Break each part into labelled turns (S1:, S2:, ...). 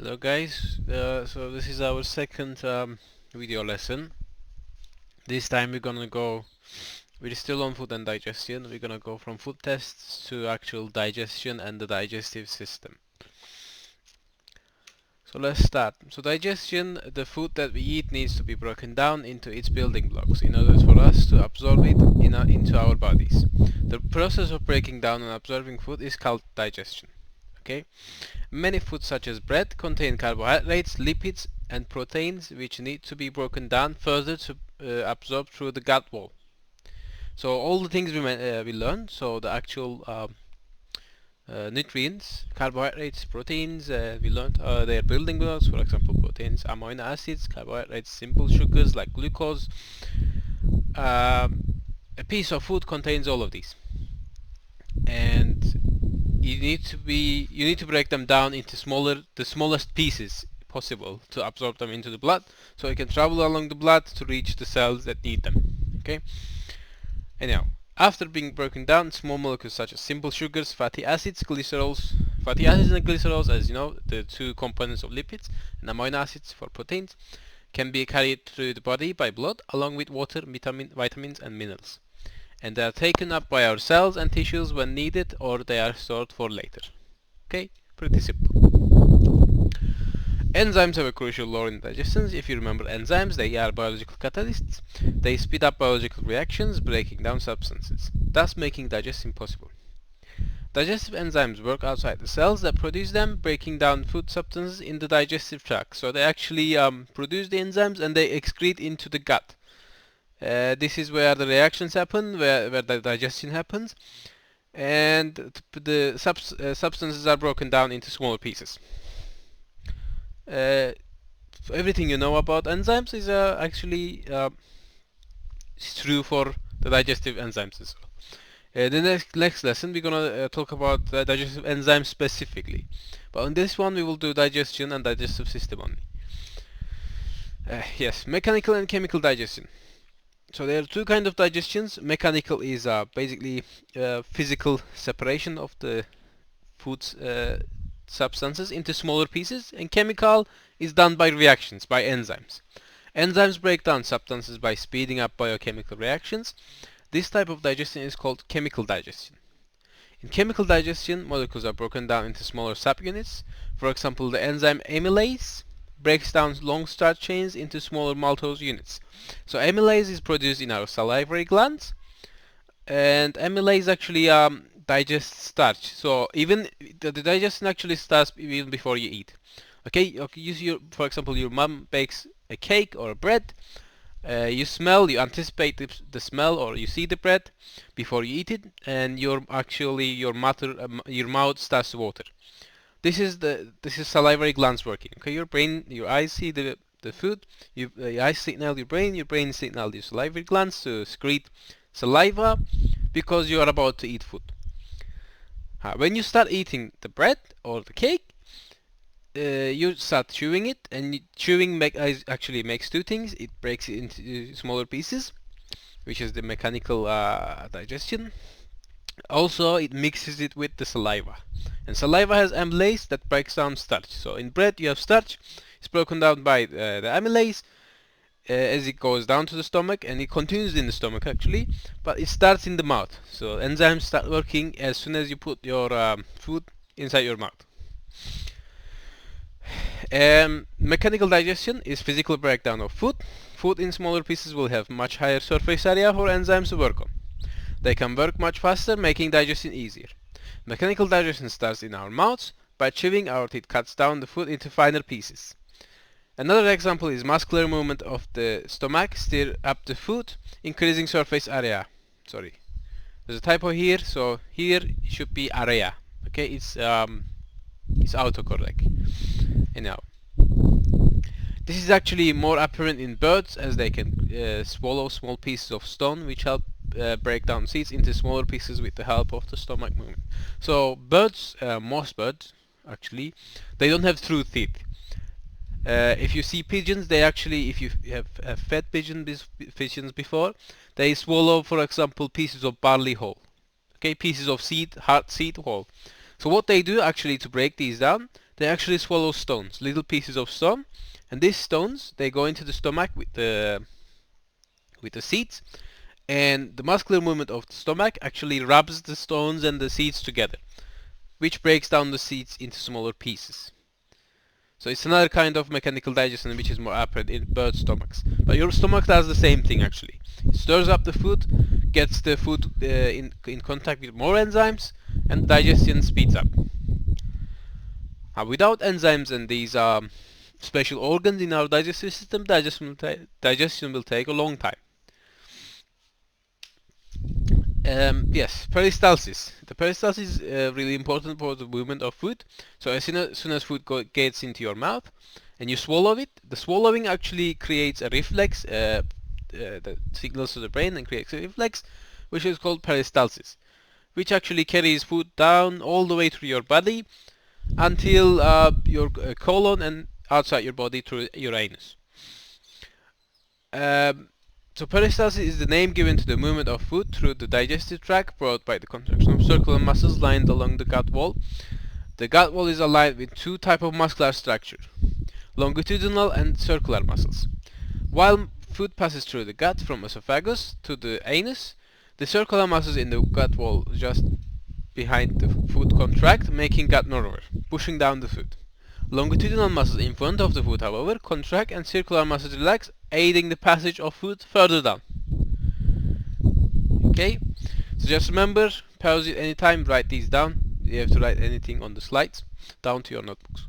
S1: Hello guys, so this is our second video lesson. This time we're still on food and digestion. We're gonna go from food tests to actual digestion and the digestive system. So let's start. So digestion, the food that we eat needs to be broken down into its building blocks in order for us to absorb it into our bodies. The process of breaking down and absorbing food is called digestion. Okay? Many foods such as bread contain carbohydrates, lipids and proteins which need to be broken down further to absorb through the gut wall. So all the things we learned, so the actual nutrients, carbohydrates, proteins, we learned their building blocks, for example proteins, amino acids, carbohydrates, simple sugars like glucose. A piece of food contains all of these. And you need to break them down into the smallest pieces possible to absorb them into the blood, so it can travel along the blood to reach the cells that need them. Okay. Anyhow, after being broken down, small molecules such as simple sugars, fatty acids and glycerols, as you know, the two components of lipids, and amino acids for proteins, can be carried through the body by blood along with water, vitamins and minerals. And they are taken up by our cells and tissues when needed, or they are stored for later. Okay, pretty simple. Enzymes have a crucial role in digestion. If you remember enzymes, they are biological catalysts. They speed up biological reactions, breaking down substances, thus making digestion possible. Digestive enzymes work outside the cells that produce them, breaking down food substances in the digestive tract. So they actually produce the enzymes and they excrete into the gut. This is where the reactions happen, where the digestion happens, and the substances are broken down into smaller pieces. Everything you know about enzymes is actually true for the digestive enzymes as well. The next lesson we're gonna talk about digestive enzymes specifically, but on this one we will do digestion and digestive system only. Yes, mechanical and chemical digestion. So there are two kinds of digestions. Mechanical is basically physical separation of the food's substances into smaller pieces, and chemical is done by reactions, by enzymes. Enzymes break down substances by speeding up biochemical reactions. This type of digestion is called chemical digestion. In chemical digestion, molecules are broken down into smaller subunits. For example, the enzyme amylase breaks down long starch chains into smaller maltose units. So amylase is produced in our salivary glands, and amylase actually digests starch. So even the digestion actually starts even before you eat. Okay, for example, your mom bakes a cake or a bread. You anticipate the smell, or you see the bread before you eat it, and your mouth starts to water. This is salivary glands working. Okay, your eyes see the food, your eyes signal your brain signals your salivary glands to secrete saliva because you are about to eat food. When you start eating the bread or the cake, you start chewing it, and chewing actually makes two things. It breaks it into smaller pieces, which is the mechanical digestion. Also, it mixes it with the saliva, and saliva has amylase that breaks down starch. So in bread you have starch. It's broken down by the amylase as it goes down to the stomach, and it continues in the stomach actually, but it starts in the mouth. So enzymes start working as soon as you put your food inside your mouth. Mechanical digestion is physical breakdown of food. Food in smaller pieces will have much higher surface area for enzymes to work on. They can work much faster, making digestion easier. Mechanical digestion starts in our mouths. By chewing, our teeth cuts down the food into finer pieces. Another example is muscular movement of the stomach stir up the food, increasing surface area. Sorry, there's a typo here, so here it should be area. Okay, it's autocorrect. Anyhow, this is actually more apparent in birds, as they can swallow small pieces of stone, which help break down seeds into smaller pieces with the help of the stomach movement. So birds, most birds actually, they don't have true teeth. If you see pigeons, they actually, if you have fed pigeons before, they swallow, for example, pieces of barley whole. Okay, pieces of hard seed whole. So what they do actually to break these down, they actually swallow stones, little pieces of stone, and these stones, they go into the stomach with the seeds, and the muscular movement of the stomach actually rubs the stones and the seeds together, which breaks down the seeds into smaller pieces. So it's another kind of mechanical digestion which is more apparent in bird stomachs. But your stomach does the same thing actually. It stirs up the food, gets the food in contact with more enzymes, and digestion speeds up. Without enzymes and these special organs in our digestive system, digestion will take a long time. Yes, peristalsis. The peristalsis is really important for the movement of food. So as soon as food gets into your mouth and you swallow it, the swallowing actually creates a reflex that signals to the brain and creates a reflex, which is called peristalsis, which actually carries food down all the way through your body until your colon and outside your body through your anus. So peristalsis is the name given to the movement of food through the digestive tract brought by the contraction of circular muscles lined along the gut wall. The gut wall is aligned with two types of muscular structure, longitudinal and circular muscles. While food passes through the gut from esophagus to the anus, the circular muscles in the gut wall just behind the food contract, making gut narrower, pushing down the food. Longitudinal muscles in front of the food, however, contract and circular muscles relax, aiding the passage of food further down. Okay, so just remember, pause it anytime, write these down. You have to write anything on the slides down to your notebooks.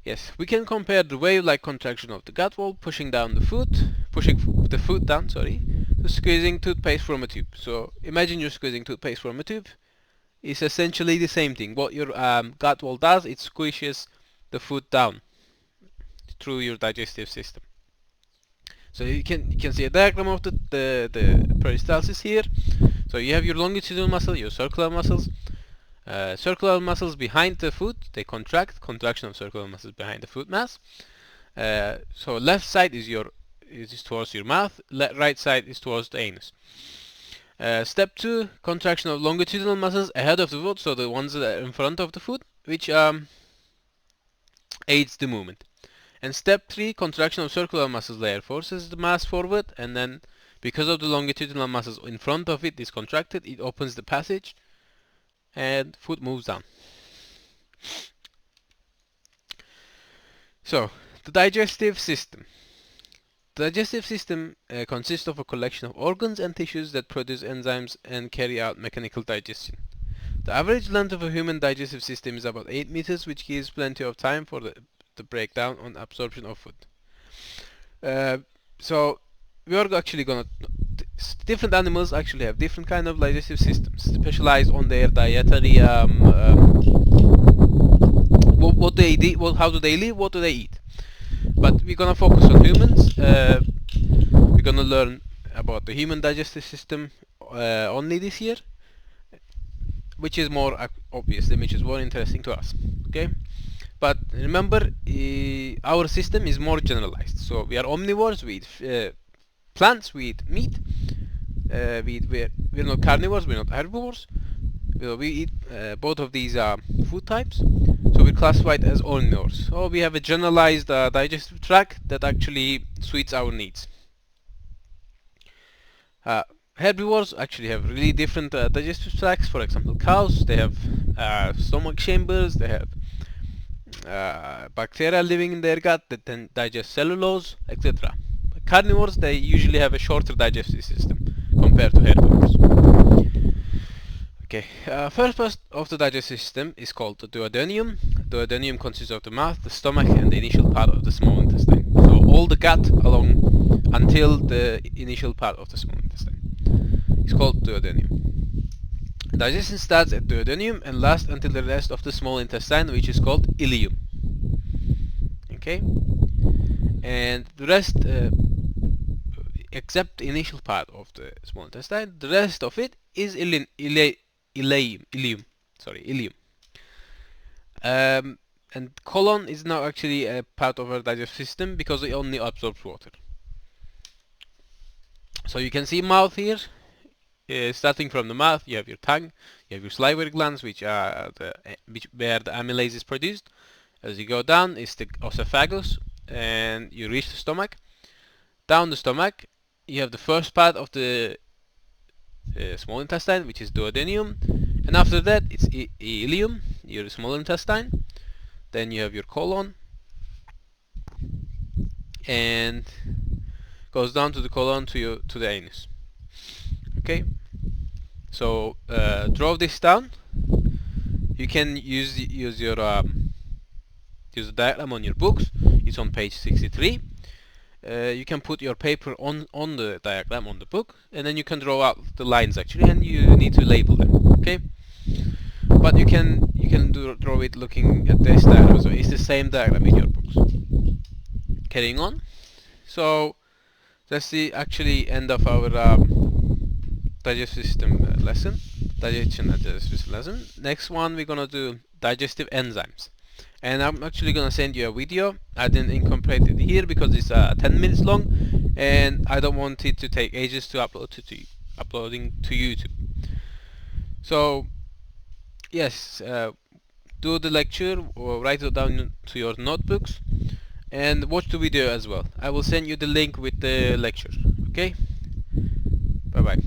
S1: Yes, we can compare the wave-like contraction of the gut wall, pushing the food down, to squeezing toothpaste from a tube. So imagine you're squeezing toothpaste from a tube. It's essentially the same thing. What your gut wall does, it squishes the food down through your digestive system. So you can see a diagram of the peristalsis here. So you have your longitudinal muscle, your circular muscles. Circular muscles behind the food, they contraction of circular muscles behind the food mass. So left side is towards your mouth, right side is towards the anus. Step 2, contraction of longitudinal muscles ahead of the food, so the ones that are in front of the food, which aids the movement. And step 3, contraction of circular muscles layer forces the mass forward, and then because of the longitudinal muscles in front of it is contracted, it opens the passage and food moves down. So, the digestive system. The digestive system consists of a collection of organs and tissues that produce enzymes and carry out mechanical digestion. The average length of a human digestive system is about 8 meters, which gives plenty of time for the breakdown and absorption of food. So we are actually gonna different animals actually have different kind of digestive systems, specialized on their dietary what they eat, how do they live, what do they eat. But we're gonna focus on humans. We're gonna learn about the human digestive system only this year, which is more obvious, which is more interesting to us. Okay, but remember, our system is more generalized. So we are omnivores. We eat plants. We eat meat. We're not carnivores. We're not herbivores. We eat both of these food types. So we're classified as omnivores. So we have a generalized digestive tract that actually suits our needs. Herbivores actually have really different digestive tracts. For example, cows, they have stomach chambers, they have bacteria living in their gut that then digest cellulose, etc. Carnivores, they usually have a shorter digestive system compared to herbivores. Okay, first part of the digestive system is called the duodenum. Duodenum consists of the mouth, the stomach, and the initial part of the small intestine. So all the gut along until the initial part of the small intestine. It's called duodenum. Digestion starts at duodenum and lasts until the rest of the small intestine, which is called ileum. Okay, and the rest, except the initial part of the small intestine, the rest of it is ileum. And colon is now actually a part of our digestive system because it only absorbs water. So you can see mouth here. Starting from the mouth, you have your tongue, you have your salivary glands, which are where the amylase is produced. As you go down, it's the esophagus, and you reach the stomach. Down the stomach, you have the first part of the small intestine, which is duodenum, and after that it's ileum, your small intestine. Then you have your colon, and goes down to the colon to the anus. Okay, so draw this down. You can use the diagram on your books. It's on page 63. You can put your paper on the diagram on the book, and then you can draw out the lines actually, and you need to label them. Okay, but you can draw it looking at this diagram, so it's the same diagram in your books. Carrying on. So that's the actually end of our digestive system lesson, digestion and digestive system lesson. Next one we're gonna do digestive enzymes, and I'm actually gonna send you a video. I didn't incorporate it here because it's 10 minutes long, and I don't want it to take ages to uploading to YouTube. So yes, do the lecture or write it down to your notebooks, and watch the video as well. I will send you the link with the lecture. Okay, bye bye.